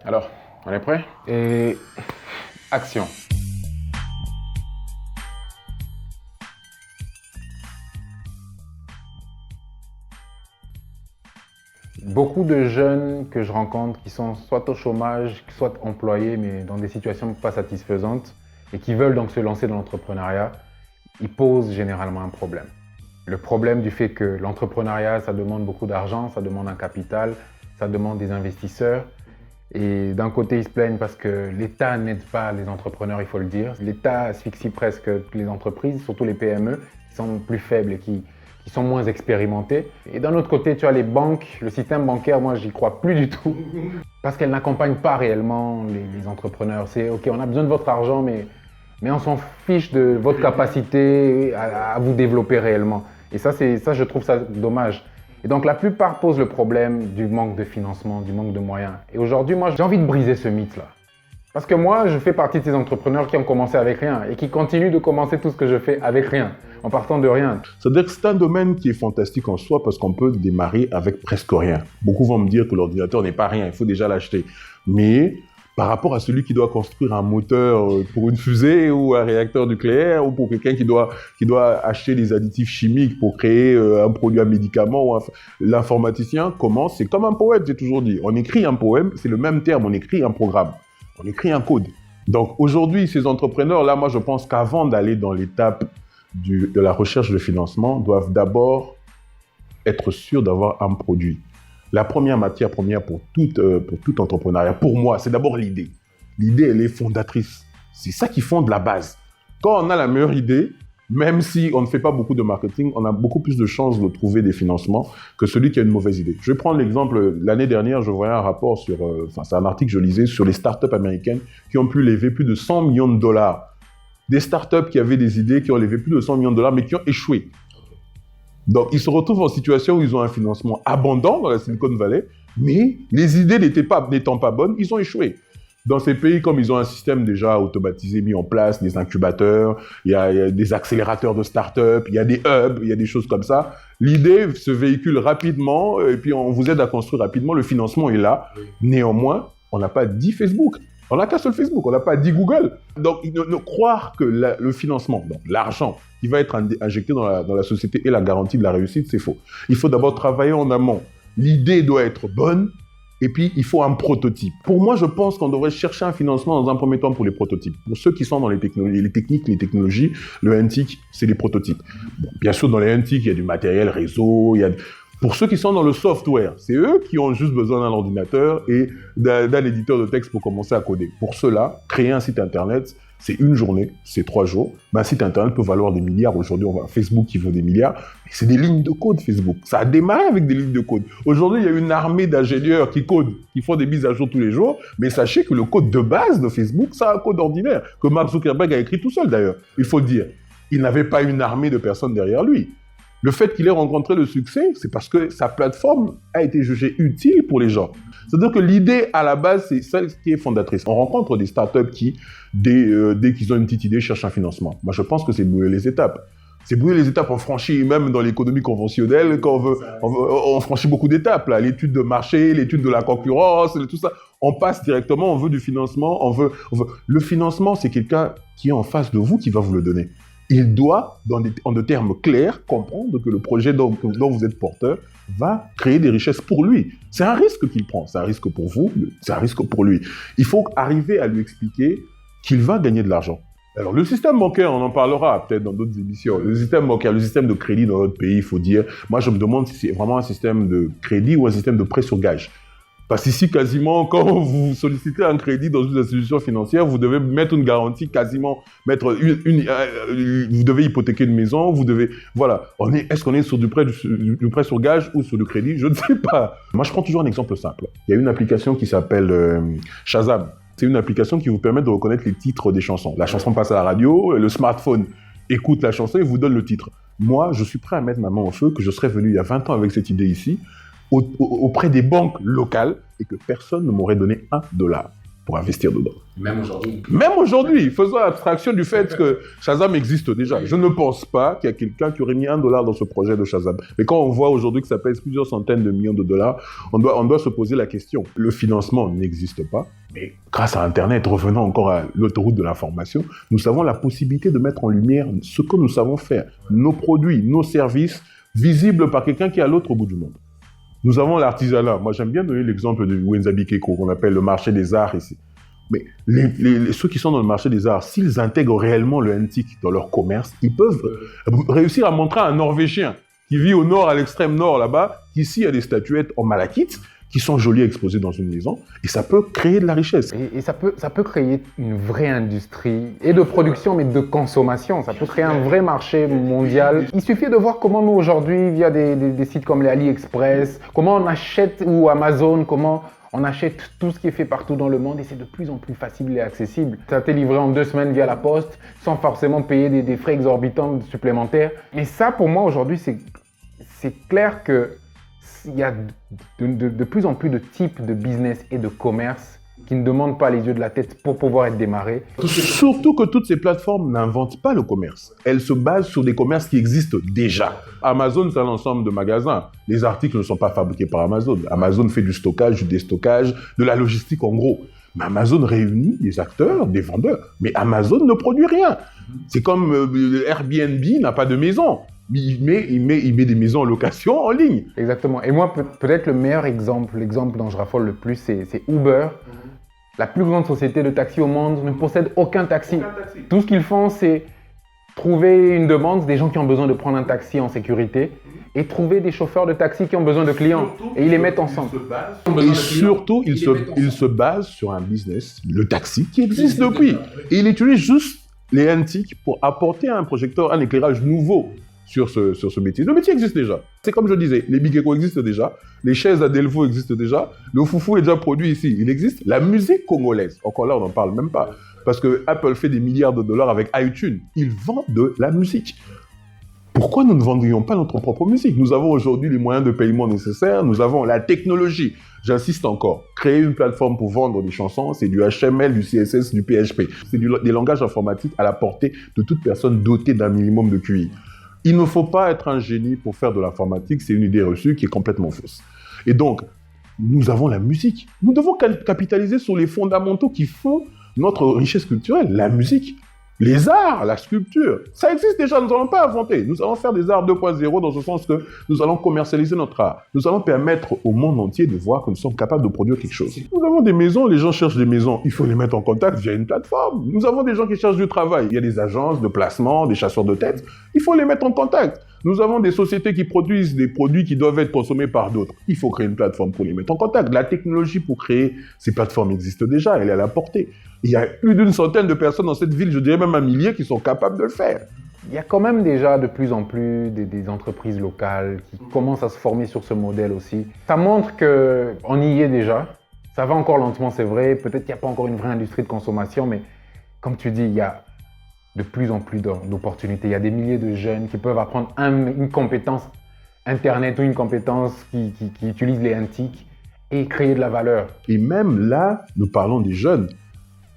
Alors, on est prêt? Et action. Beaucoup de jeunes que je rencontre qui sont soit au chômage, soit employés, mais dans des situations pas satisfaisantes et qui veulent donc se lancer dans l'entrepreneuriat, ils posent généralement un problème. Le problème du fait que l'entrepreneuriat, ça demande beaucoup d'argent, ça demande un capital, ça demande des investisseurs. Et d'un côté, ils se plaignent parce que l'État n'aide pas les entrepreneurs, il faut le dire. L'État asphyxie presque les entreprises, surtout les PME, qui sont plus faibles et qui sont moins expérimentées. Et d'un autre côté, tu as les banques, le système bancaire, moi, j'y crois plus du tout. Parce qu'elles n'accompagnent pas réellement les entrepreneurs. C'est OK, on a besoin de votre argent, mais on s'en fiche de votre capacité à vous développer réellement. Et ça, je trouve ça dommage. Et donc, la plupart posent le problème du manque de financement, du manque de moyens. Et aujourd'hui, moi, j'ai envie de briser ce mythe-là. Parce que moi, je fais partie de ces entrepreneurs qui ont commencé avec rien et qui continuent de commencer tout ce que je fais avec rien, en partant de rien. C'est-à-dire que c'est un domaine qui est fantastique en soi parce qu'on peut démarrer avec presque rien. Beaucoup vont me dire que l'ordinateur n'est pas rien, il faut déjà l'acheter. Mais par rapport à celui qui doit construire un moteur pour une fusée ou un réacteur nucléaire ou pour quelqu'un qui doit acheter des additifs chimiques pour créer un produit, un médicament, ou l'informaticien commence, c'est comme un poète, j'ai toujours dit. On écrit un poème, c'est le même terme, on écrit un programme, on écrit un code. Donc aujourd'hui, ces entrepreneurs-là, moi je pense qu'avant d'aller dans l'étape de la recherche de financement, doivent d'abord être sûrs d'avoir un produit. La première matière première pour tout entrepreneuriat, pour moi, c'est d'abord l'idée. L'idée, elle est fondatrice. C'est ça qui fonde la base. Quand on a la meilleure idée, même si on ne fait pas beaucoup de marketing, on a beaucoup plus de chances de trouver des financements que celui qui a une mauvaise idée. Je vais prendre l'exemple, l'année dernière, je voyais un rapport sur, c'est un article que je lisais sur les startups américaines qui ont pu lever plus de 100 millions de dollars. Des startups qui avaient des idées, qui ont levé plus de 100 millions de dollars, mais qui ont échoué. Donc, ils se retrouvent en situation où ils ont un financement abondant dans la Silicon Valley, mais les idées n'étant pas bonnes, ils ont échoué. Dans ces pays, comme ils ont un système déjà automatisé, mis en place, des incubateurs, il y a des accélérateurs de start-up, il y a des hubs, il y a des choses comme ça. L'idée se véhicule rapidement et puis on vous aide à construire rapidement. Le financement est là. Néanmoins, on n'a pas dit Facebook. On n'a qu'un seul Facebook, on n'a pas dit Google. Donc, croire que le financement, donc l'argent qui va être injecté dans la société est la garantie de la réussite, c'est faux. Il faut d'abord travailler en amont. L'idée doit être bonne et puis il faut un prototype. Pour moi, je pense qu'on devrait chercher un financement dans un premier temps pour les prototypes. Pour ceux qui sont dans les technologies, les technologies, le NTIC, c'est les prototypes. Bon, bien sûr, dans les NTIC, il y a du matériel réseau, il y a... Pour ceux qui sont dans le software, c'est eux qui ont juste besoin d'un ordinateur et d'un éditeur de texte pour commencer à coder. Pour cela, créer un site internet, c'est une journée, c'est 3 jours. Un site internet peut valoir des milliards. Aujourd'hui, on voit Facebook qui vaut des milliards. Mais c'est des lignes de code, Facebook. Ça a démarré avec des lignes de code. Aujourd'hui, il y a une armée d'ingénieurs qui codent, qui font des mises à jour tous les jours. Mais sachez que le code de base de Facebook, c'est un code ordinaire, que Mark Zuckerberg a écrit tout seul d'ailleurs. Il faut le dire. Il n'avait pas une armée de personnes derrière lui. Le fait qu'il ait rencontré le succès, c'est parce que sa plateforme a été jugée utile pour les gens. C'est-à-dire que l'idée, à la base, c'est celle qui est fondatrice. On rencontre des startups qui, dès qu'ils ont une petite idée, cherchent un financement. Moi, je pense que c'est brouiller les étapes. C'est brouiller les étapes, on franchit, même dans l'économie conventionnelle, quand on franchit beaucoup d'étapes. Là, l'étude de marché, l'étude de la concurrence, tout ça. On passe directement, on veut du financement, on veut... Le financement, c'est quelqu'un qui est en face de vous qui va vous le donner. Il doit, en des termes clairs, comprendre que le projet dont vous êtes porteur va créer des richesses pour lui. C'est un risque qu'il prend. C'est un risque pour vous, c'est un risque pour lui. Il faut arriver à lui expliquer qu'il va gagner de l'argent. Alors, le système bancaire, on en parlera peut-être dans d'autres émissions. Le système bancaire, le système de crédit dans notre pays, il faut dire, moi je me demande si c'est vraiment un système de crédit ou un système de prêt sur gage. Parce qu'ici, quasiment, quand vous sollicitez un crédit dans une institution financière, vous devez mettre une garantie, quasiment mettre vous devez hypothéquer une maison, vous devez, voilà. Est-ce qu'on est sur du prêt sur gage ou sur du crédit? Je ne sais pas. Moi, je prends toujours un exemple simple. Il y a une application qui s'appelle Shazam. C'est une application qui vous permet de reconnaître les titres des chansons. La chanson passe à la radio, le smartphone écoute la chanson et vous donne le titre. Moi, je suis prêt à mettre ma main au feu que je serais venu il y a 20 ans avec cette idée ici, auprès des banques locales et que personne ne m'aurait donné $1. pour investir dedans. Même aujourd'hui. Même aujourd'hui, faisons abstraction du fait que Shazam existe déjà. Je ne pense pas qu'il y a quelqu'un qui aurait mis $1 dans ce projet de Shazam. Mais quand on voit aujourd'hui que ça pèse plusieurs centaines de millions de dollars, on doit se poser la question. Le financement n'existe pas, mais grâce à Internet, revenant encore à l'autoroute de l'information, nous avons la possibilité de mettre en lumière ce que nous savons faire, nos produits, nos services, visibles par quelqu'un qui est à l'autre bout du monde. Nous avons l'artisanat. Moi, j'aime bien donner l'exemple de Wenzabi Keko, qu'on appelle le marché des arts ici. Mais ceux qui sont dans le marché des arts, s'ils intègrent réellement le antique dans leur commerce, ils peuvent réussir à montrer à un Norvégien qui vit au nord, à l'extrême nord là-bas, qu'ici il y a des statuettes en malachite qui sont jolies exposées dans une maison, et ça peut créer de la richesse. Et ça peut créer une vraie industrie, et de production, mais de consommation. Ça peut créer un vrai marché mondial. Il suffit de voir comment nous, aujourd'hui, via des sites comme les AliExpress, comment on achète, ou Amazon, comment on achète tout ce qui est fait partout dans le monde, et c'est de plus en plus facile et accessible. Ça t'est livré en 2 semaines via la poste, sans forcément payer des frais exorbitants supplémentaires. Mais ça, pour moi, aujourd'hui, c'est clair que il y a de plus en plus de types de business et de commerce qui ne demandent pas les yeux de la tête pour pouvoir être démarrés. Surtout que toutes ces plateformes n'inventent pas le commerce. Elles se basent sur des commerces qui existent déjà. Amazon, c'est un ensemble de magasins. Les articles ne sont pas fabriqués par Amazon. Amazon fait du stockage, du déstockage, de la logistique en gros. Mais Amazon réunit des acteurs, des vendeurs. Mais Amazon ne produit rien. C'est comme Airbnb n'a pas de maison. Il met des maisons en location en ligne. Exactement. Et moi, peut-être le meilleur exemple, l'exemple dont je raffole le plus, c'est Uber. La plus grande société de taxi au monde ne possède aucun taxi. Tout ce qu'ils font, c'est trouver une demande des gens qui ont besoin de prendre un taxi en sécurité et trouver des chauffeurs de taxi qui ont besoin de clients. Et ils les mettent ensemble. Et surtout, ils se basent sur un business, le taxi, qui existe depuis. Et il utilise juste les antiques pour apporter un projecteur, un éclairage nouveau sur ce métier. Le métier existe déjà. C'est comme je disais, les Big Echo existent déjà, les chaises à Delvaux existent déjà, le foufou est déjà produit ici, il existe. La musique congolaise, encore là on n'en parle même pas, parce que Apple fait des milliards de dollars avec iTunes, ils vendent de la musique. Pourquoi nous ne vendrions pas notre propre musique? Nous avons aujourd'hui les moyens de paiement nécessaires, nous avons la technologie. J'insiste encore, créer une plateforme pour vendre des chansons, c'est du HTML, du CSS, du PHP. C'est des langages informatiques à la portée de toute personne dotée d'un minimum de QI. Il ne faut pas être un génie pour faire de l'informatique, c'est une idée reçue qui est complètement fausse. Et donc, nous avons la musique. Nous devons capitaliser sur les fondamentaux qui font notre richesse culturelle, la musique. Les arts, la sculpture, ça existe déjà, nous n'allons pas inventer. Nous allons faire des arts 2.0 dans ce sens que nous allons commercialiser notre art. Nous allons permettre au monde entier de voir que nous sommes capables de produire quelque chose. Nous avons des maisons, les gens cherchent des maisons, il faut les mettre en contact via une plateforme. Nous avons des gens qui cherchent du travail, il y a des agences de placement, des chasseurs de tête, il faut les mettre en contact. Nous avons des sociétés qui produisent des produits qui doivent être consommés par d'autres. Il faut créer une plateforme pour les mettre en contact. La technologie pour créer ces plateformes existe déjà, elle est à la portée. Il y a plus d'une centaine de personnes dans cette ville, je dirais même 1 millier, qui sont capables de le faire. Il y a quand même déjà de plus en plus des entreprises locales qui commencent à se former sur ce modèle aussi. Ça montre qu'on y est déjà. Ça va encore lentement, c'est vrai. Peut-être qu'il n'y a pas encore une vraie industrie de consommation, mais comme tu dis, il y a de plus en plus d'opportunités. Il y a des milliers de jeunes qui peuvent apprendre une compétence Internet ou une compétence qui utilise les antiques et créer de la valeur. Et même là, nous parlons des jeunes.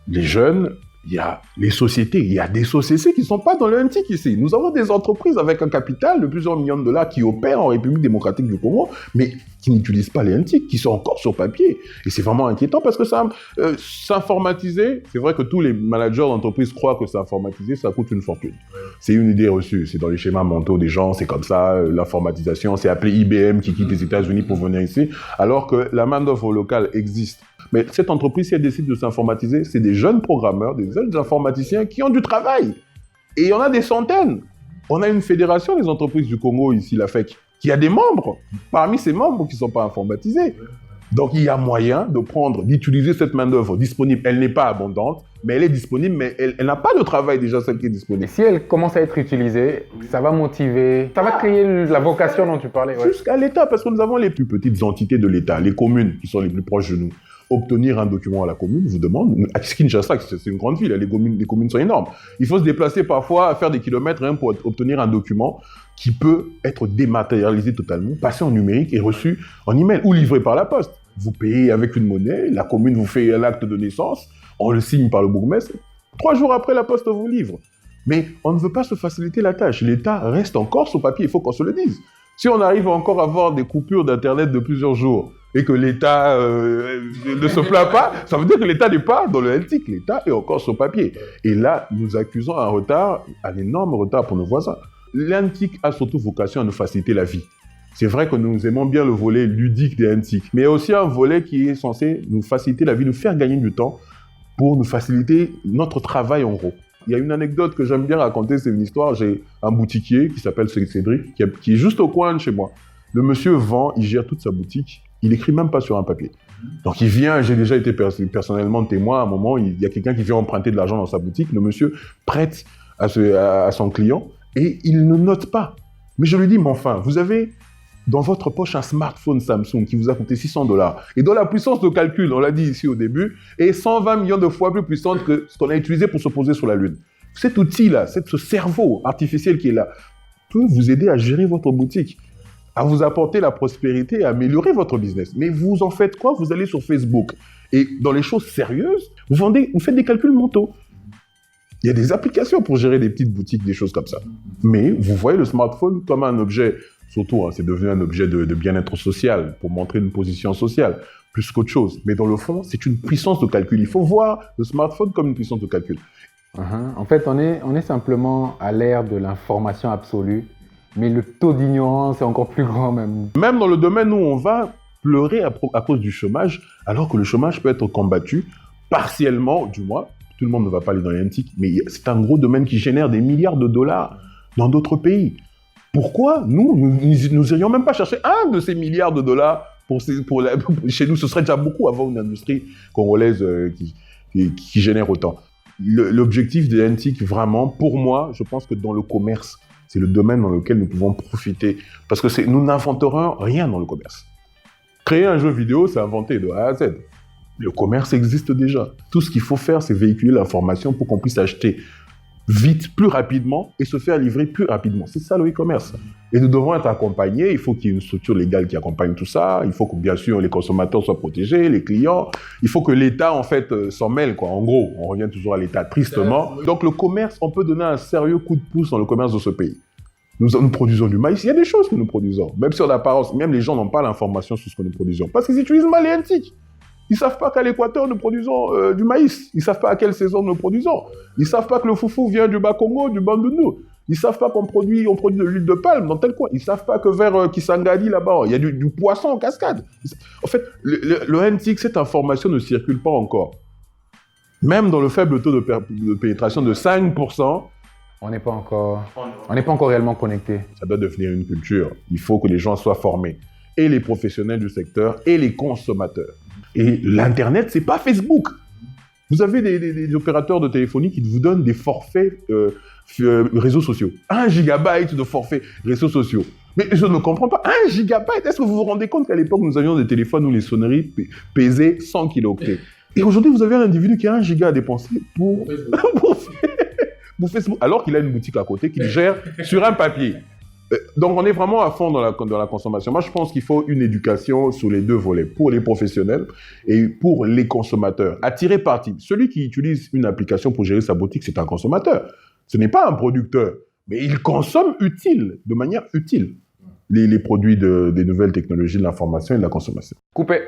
Les jeunes, il y a les sociétés, il y a des sociétés qui ne sont pas dans le antique ici. Nous avons des entreprises avec un capital de plusieurs millions de dollars qui opèrent en République démocratique du Congo, mais qui n'utilisent pas les antiques, qui sont encore sur papier. Et c'est vraiment inquiétant parce que ça, s'informatiser, c'est vrai que tous les managers d'entreprise croient que s'informatiser, ça coûte une fortune. C'est une idée reçue, c'est dans les schémas mentaux des gens, c'est comme ça, l'informatisation, c'est appelé IBM qui quitte les États-Unis pour venir ici, alors que la main-d'œuvre locale existe. Mais cette entreprise, si elle décide de s'informatiser, c'est des jeunes programmeurs, des jeunes informaticiens qui ont du travail. Et il y en a des centaines. On a une fédération des entreprises du Congo, ici, la FEC, qui a des membres, parmi ces membres qui ne sont pas informatisés. Donc, il y a moyen d'utiliser cette main-d'œuvre disponible. Elle n'est pas abondante, mais elle est disponible, mais elle n'a pas de travail déjà, celle qui est disponible. Et si elle commence à être utilisée, ça va motiver, ça va créer la vocation dont tu parlais. Ouais. Jusqu'à l'État, parce que nous avons les plus petites entités de l'État, les communes qui sont les plus proches de nous. Obtenir un document à la commune vous demande, à Kinshasa, c'est une grande ville, les communes sont énormes. Il faut se déplacer parfois, faire des kilomètres pour obtenir un document qui peut être dématérialisé totalement, passé en numérique et reçu en email ou livré par la poste. vous payez avec une monnaie, la commune vous fait un acte de naissance, on le signe par le bourgmestre, 3 jours après, la poste vous livre. Mais on ne veut pas se faciliter la tâche. L'État reste encore sur papier, il faut qu'on se le dise. Si on arrive encore à avoir des coupures d'Internet de plusieurs jours et que l'État ne se plaint pas, ça veut dire que l'État n'est pas dans le NTIC, l'État est encore sur papier. Et là, nous accusons un retard, un énorme retard pour nos voisins. L'NTIC a surtout vocation à nous faciliter la vie. C'est vrai que nous aimons bien le volet ludique des NTIC, mais il y a aussi un volet qui est censé nous faciliter la vie, nous faire gagner du temps pour nous faciliter notre travail en gros. Il y a une anecdote que j'aime bien raconter, c'est une histoire. J'ai un boutiquier qui s'appelle Cédric, qui est juste au coin de chez moi. Le monsieur vend, il gère toute sa boutique, il n'écrit même pas sur un papier. Donc il vient, j'ai déjà été personnellement témoin, à un moment, il y a quelqu'un qui vient emprunter de l'argent dans sa boutique, le monsieur prête à son client et il ne note pas. Mais je lui dis, mais enfin, vous avez dans votre poche un smartphone Samsung qui vous a coûté $600 et dont la puissance de calcul, on l'a dit ici au début, est 120 millions de fois plus puissante que ce qu'on a utilisé pour se poser sur la Lune. Cet outil-là, ce cerveau artificiel qui est là, peut vous aider à gérer votre boutique, à vous apporter la prospérité et à améliorer votre business. Mais vous en faites quoi? Vous allez sur Facebook et dans les choses sérieuses, vous faites des calculs mentaux. Il y a des applications pour gérer des petites boutiques, des choses comme ça. Mais vous voyez le smartphone comme un objet, surtout, c'est devenu un objet de bien-être social, pour montrer une position sociale, plus qu'autre chose. Mais dans le fond, c'est une puissance de calcul. Il faut voir le smartphone comme une puissance de calcul. En fait, on est simplement à l'ère de l'information absolue, mais le taux d'ignorance est encore plus grand même. Même dans le domaine où on va pleurer à cause du chômage, alors que le chômage peut être combattu partiellement, du moins. Tout le monde ne va pas aller dans les NTIC, mais c'est un gros domaine qui génère des milliards de dollars dans d'autres pays. Pourquoi nous n'irions même pas chercher un de ces milliards de dollars chez nous? Ce serait déjà beaucoup avoir une industrie congolaise qui génère autant. L'objectif des NTIC, vraiment, pour moi, je pense que dans le commerce, c'est le domaine dans lequel nous pouvons profiter. Parce que nous n'inventerons rien dans le commerce. Créer un jeu vidéo, c'est inventer de A à Z. Le commerce existe déjà. Tout ce qu'il faut faire, c'est véhiculer l'information pour qu'on puisse acheter vite, plus rapidement, et se faire livrer plus rapidement. C'est ça le e-commerce. Et nous devons être accompagnés. Il faut qu'il y ait une structure légale qui accompagne tout ça. Il faut que, bien sûr, les consommateurs soient protégés, les clients. Il faut que l'État, en fait, s'en mêle, quoi. En gros, on revient toujours à l'État, tristement. Donc, le commerce, on peut donner un sérieux coup de pouce dans le commerce de ce pays. Nous produisons du maïs. Il y a des choses que nous produisons. Même si en apparence, même les gens n'ont pas l'information sur ce que nous produisons. Parce qu'ils utilisent mal les NTIC. Ils ne savent pas qu'à l'Équateur, nous produisons du maïs. Ils ne savent pas à quelle saison nous produisons. Ils ne savent pas que le foufou vient du Bas-Congo, du Bandundu. Ils ne savent pas qu'on produit de l'huile de palme dans tel coin. Ils ne savent pas que vers Kisangani, là-bas, il y a du poisson en cascade. En fait, le NTIC, cette information ne circule pas encore. Même dans le faible taux de pénétration de 5%, on n'est pas encore réellement connecté. Ça doit devenir une culture. Il faut que les gens soient formés. Et les professionnels du secteur et les consommateurs. Et l'Internet, c'est pas Facebook. Vous avez des opérateurs de téléphonie qui vous donnent des forfaits réseaux sociaux. 1 gigabyte de forfaits réseaux sociaux. Mais je ne comprends pas. 1 gigabyte, est-ce que vous vous rendez compte qu'à l'époque, nous avions des téléphones où les sonneries pesaient 100 kilooctets. Et aujourd'hui, vous avez un individu qui a 1 giga à dépenser pour Facebook, alors qu'il a une boutique à côté qu'il gère sur un papier. Donc, on est vraiment à fond dans la consommation. Moi, je pense qu'il faut une éducation sur les deux volets, pour les professionnels et pour les consommateurs. À tirer parti. Celui qui utilise une application pour gérer sa boutique, c'est un consommateur. Ce n'est pas un producteur, mais il consomme de manière utile, les produits des nouvelles technologies de l'information et de la consommation. Coupé.